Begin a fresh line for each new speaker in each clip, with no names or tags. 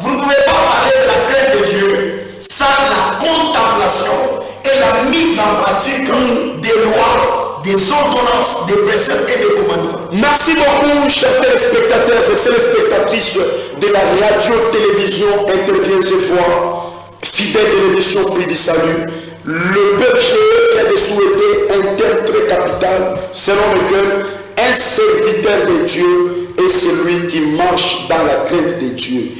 Vous ne pouvez pas parler de la crainte de Dieu sans la contemplation et la mise en pratique des lois, des ordonnances, des préceptes et des commandements.
Merci beaucoup, chers téléspectateurs et téléspectatrices de la radio-télévision Intervient ce fois, fidèles de l'émission Prix du Salut. Le berger avait souhaité un thème très capital, selon lequel un serviteur de Dieu est celui qui marche dans la crainte de Dieu.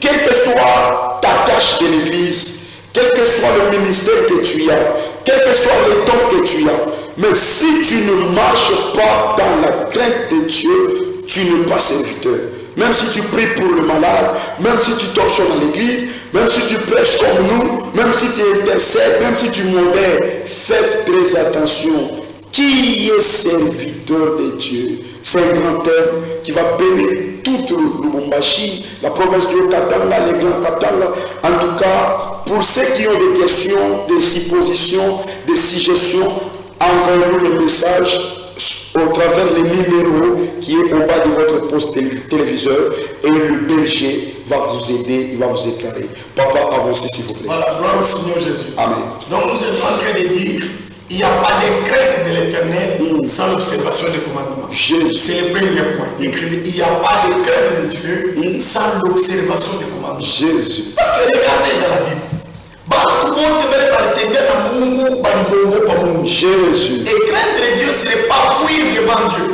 Quelle que soit ta tâche de l'église, quel que soit le ministère que tu as, quel que soit le temps que tu as, mais si tu ne marches pas dans la crainte de Dieu, tu n'es pas serviteur. Même si tu pries pour le malade, même si tu torches dans l'église, même si tu prêches comme nous, même si tu intercèdes, même si tu modères, faites très attention. Qui est serviteur de Dieu? C'est un grand terme qui va bénir toute le Lubumbashi, la province du Haut-Katanga, les grands Katanga. En tout cas, pour ceux qui ont des questions, des suppositions, des suggestions, envoyez-nous le message au travers les numéros qui est au bas de votre poste téléviseur et le berger va vous aider, il va vous éclairer. Papa, avancez s'il vous plaît.
Voilà, gloire au Seigneur Jésus.
Amen.
Donc nous sommes en train de dire, il n'y a pas de crainte de l'éternel sans l'observation des commandements. C'est le premier point. Écrivez, il n'y a pas de crainte de Dieu sans l'observation des commandements.
Jésus.
Parce que regardez dans la Bible.
Jésus.
Et craindre Dieu, ce n'est pas fuir devant Dieu.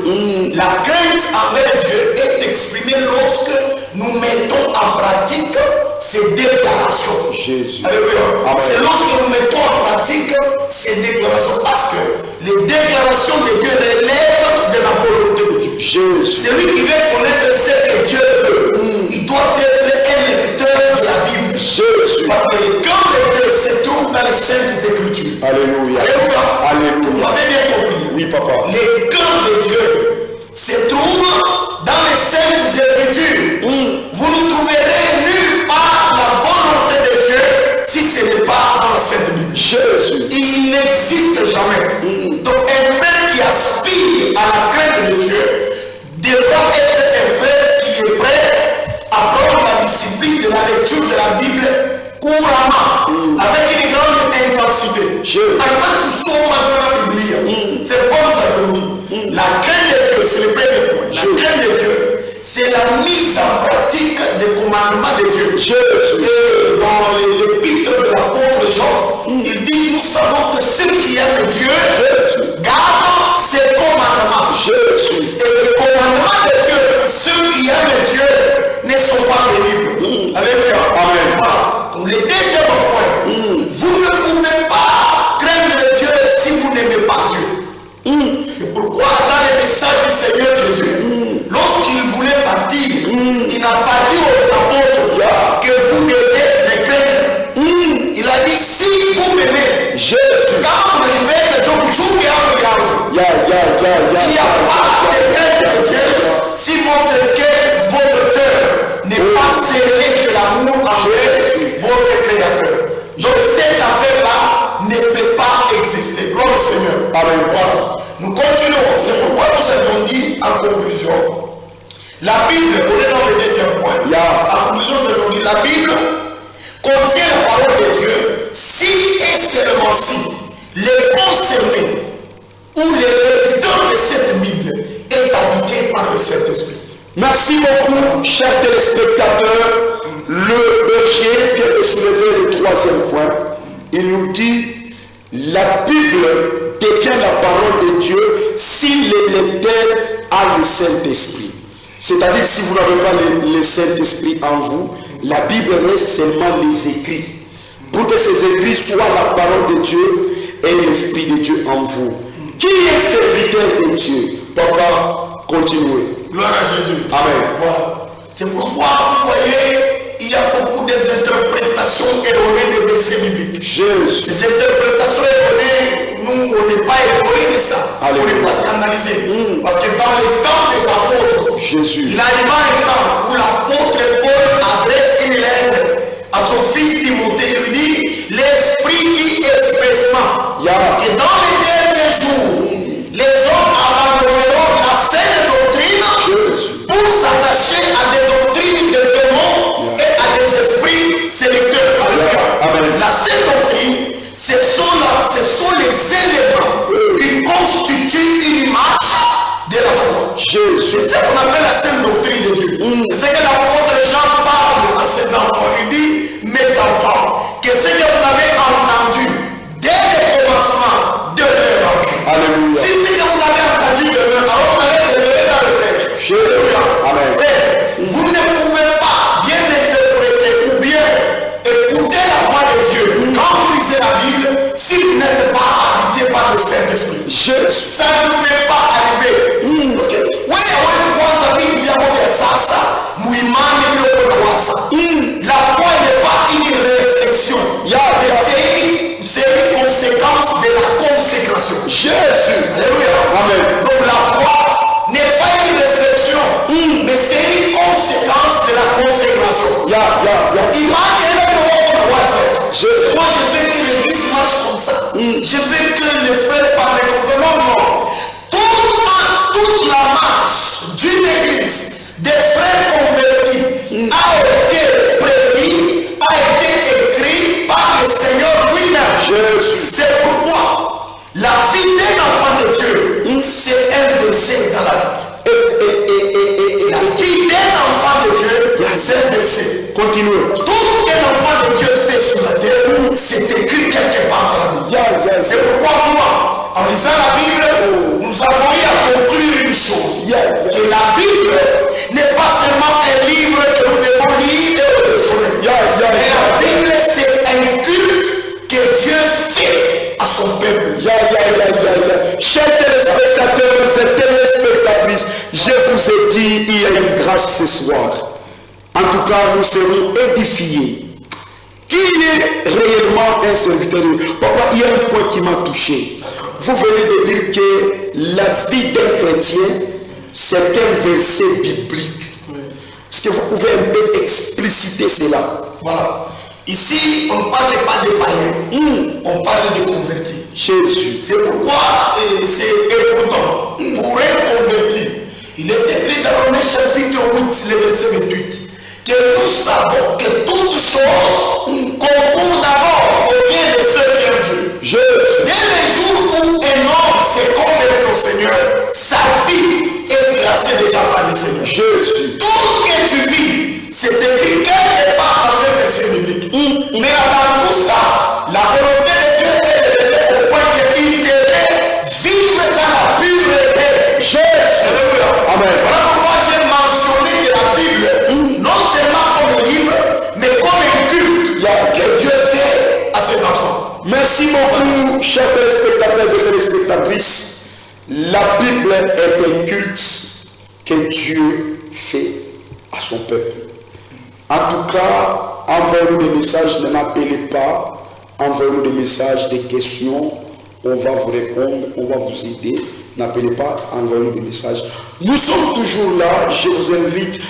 La crainte envers Dieu est exprimée lorsque nous mettons en pratique ces déclarations.
Jésus.
Alléluia. C'est lorsque nous mettons en pratique ces déclarations. Parce que les déclarations de Dieu relèvent de la volonté de Dieu.
Jésus.
Celui qui veut connaître ce que Dieu veut, il doit être un lecteur de la Bible.
Jésus.
Parce que le cœur de Dieu se trouve dans les Saintes Écritures.
Alléluia.
Alléluia.
Alléluia.
Vous m'avez bien compris.
Oui, papa.
Le cœur de Dieu se trouve dans les Saintes Écritures. Vous ne trouverez nulle part la volonté de Dieu si ce n'est pas dans la Sainte Bible.
Jésus.
Il n'existe jamais. Donc un frère qui aspire à la crainte de Dieu devra être un frère qui est prêt à prendre la discipline de la lecture de la Bible couramment, avec une grande intensité. C'est comme ça que dit. La crainte de Dieu, c'est le premier point. La crainte de Dieu, c'est la mise en pratique des commandements de Dieu. Et dans l'épître de l'apôtre Jean, il dit, nous savons que ceux qui aiment Dieu gardent ses commandements. Et les commandements de Dieu, ceux qui aiment Dieu ne sont pas pénibles. Alléluia. Amen. Voilà. Donc le deuxième point, vous ne pouvez pas craindre Dieu si vous n'aimez pas Dieu. C'est pourquoi dans les messages du Seigneur Jésus, lorsqu'il voulait partir, il n'a pas dit aux apôtres que vous devez me craindre. Il a dit, si vous m'aimez, quand vous m'aimez, il n'y a pas de crainte de Dieu si vous votre cœur n'est pas serré de l'amour envers votre Créateur. Donc cette affaire-là ne peut pas exister. Gloire au Seigneur.
Amen.
Voilà. Nous continuons. C'est pourquoi nous avons dit en conclusion, la Bible, on est dans le deuxième point. En conclusion, nous avons dit, la Bible contient la parole de Dieu si et seulement si les concernés ou les lecteurs de cette Bible est habité par le Saint-Esprit.
Merci beaucoup, chers téléspectateurs. Le berger vient de soulever le troisième point. Il nous dit, la Bible devient la parole de Dieu si le lecteur a le Saint-Esprit. C'est-à-dire que si vous n'avez pas le Saint-Esprit en vous, la Bible reste seulement les écrits. Pour que ces écrits soient la parole de Dieu et l'Esprit de Dieu en vous. Qui est serviteur de Dieu? Papa, continuez.
Gloire à Jésus.
Amen.
Voilà. C'est pourquoi vous voyez, il y a beaucoup d'interprétations erronées des versets bibliques.
Jésus.
Ces interprétations erronées, nous, on n'est pas étonnés de ça.
Alléluia.
On n'est pas scandalisés. Parce que dans les temps des apôtres,
Jésus.
il arriva un temps où l'apôtre Paul adresse une lettre à son fils Timothée. Il lui dit, l'Esprit dit expressement. Et dans les derniers jours, les hommes abandonneront la saine doctrine pour s'attacher à des doctrines de démons et à des esprits sélecteurs. La saine doctrine, ce sont les éléments qui constituent une image de la foi. C'est ce qu'on appelle la saine doctrine de Dieu. C'est ce que l'apôtre Jean parle à ses enfants. Il dit, mes enfants, que ce que vous avez entendu dès le commencement demeure en vous.
Alléluia.
Si ce que vous avez entendu demeure, alors vous allez demeurer dans le Père.
Amen.
Vous ne pouvez pas bien interpréter ou bien écouter la voix de Dieu quand vous lisez la Bible si vous n'êtes pas habité par le Saint-Esprit. Ça ne peut pas arriver. Parce que, la foi n'est pas une réflexion. C'est une conséquence de la consécration.
Jésus.
Alléluia.
Amen.
Donc la foi n'est pas une réflexion, mais c'est une conséquence de la consécration. Moi je veux que l'église marche comme ça. Je veux que les frères parlent comme ça. Non. Toute la marche d'une église, des frères convertis, a été prédit, a été écrit par le Seigneur lui-même. C'est pourquoi la vie d'un enfant de Dieu, c'est un verset dans la Bible. La vie d'un enfant de Dieu, c'est un verset.
Continuez.
Tout ce qu'un enfant de Dieu fait sur la terre, c'est écrit quelque part dans la Bible. C'est pourquoi moi, en lisant la Bible, nous avons eu à conclure une chose. Que la Bible n'est pas seulement un livre que nous devons lire et réfléchir. Mais la Bible, c'est un culte que Dieu fait à son peuple.
Chers téléspectateurs et téléspectatrices, je vous ai dit, il y a une grâce ce soir. En tout cas, nous serons édifiés. Qui est réellement un serviteur de Dieu? Papa, il y a un point qui m'a touché. Vous venez de dire que la vie d'un chrétien, c'est un verset biblique. Est-ce que vous pouvez un peu expliciter cela?
Voilà. Ici, on ne parle pas de païens, on parle de convertis.
Jésus.
C'est pourquoi c'est important pour un converti. Il est écrit dans Romains chapitre 8, le verset 28, que nous savons que toutes choses concourent d'abord au bien de ceux qui aiment Dieu. Dès le jour où un homme s'est converti au Seigneur, sa vie est tracée déjà par le Seigneur.
Jésus.
Tout ce que tu vis, c'est écrit quelque part dans un verset biblique. Mais dans tout ça, la volonté de Dieu est élevée au point qu'il devait vivre dans la pureté. Jésus.
Amen.
Voilà pourquoi j'ai mentionné que la Bible, non seulement comme un livre, mais comme un culte que Dieu fait à ses enfants.
Merci beaucoup, chers téléspectateurs et téléspectatrices. La Bible est un culte que Dieu fait à son peuple. En tout cas, envoyez-nous des messages, ne m'appelez pas, envoyez-nous des messages, des questions, on va vous répondre, on va vous aider n'appelez pas, envoyez-nous des messages. Nous sommes toujours là, je vous invite